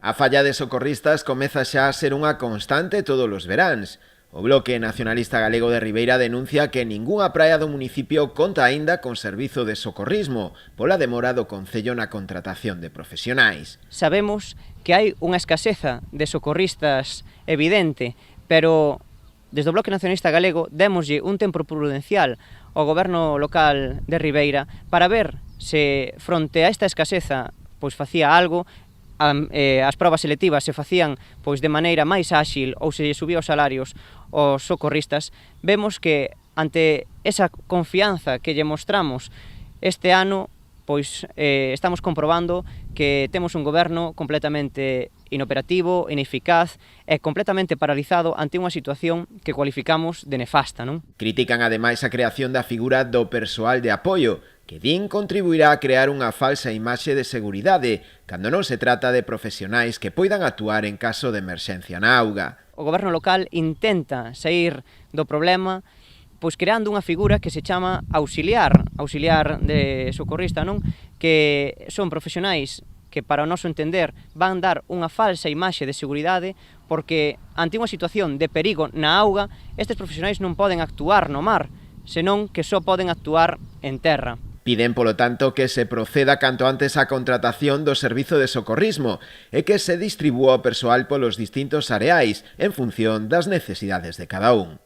A falla de socorristas comeza xa a ser unha constante todos os veráns. O Bloque Nacionalista Galego de Ribeira denuncia que ningunha praia do municipio conta aínda con servizo de socorrismo pola demora do Concello na contratación de profesionais. Sabemos que hai unha escaseza de socorristas evidente, pero desde o Bloque Nacionalista Galego démoslle un tempo prudencial ao goberno local de Ribeira para ver se fronte a esta escaseza pois facía algo. As probas selectivas se facían pois de maneira máis áxil ou se subía os salarios aos socorristas. Vemos que ante esa confianza que lle mostramos este ano, pois estamos comprobando que temos un goberno completamente inoperativo, ineficaz e completamente paralizado ante unha situación que cualificamos de nefasta, non? Critican ademais a creación da figura do persoal de apoio, que din contribuirá a crear unha falsa imaxe de seguridade, cando non se trata de profesionais que poidan actuar en caso de emerxencia na auga. O goberno local intenta sair do problema pois creando unha figura que se chama auxiliar de socorrista, non? Que son profesionais que, para o noso entender, van dar unha falsa imaxe de seguridade porque, ante unha situación de perigo na auga, estes profesionais non poden actuar no mar, senón que só poden actuar en terra. Piden, polo tanto, que se proceda canto antes á contratación do servizo de socorrismo e que se distribúa o persoal polos distintos areais en función das necesidades de cada un.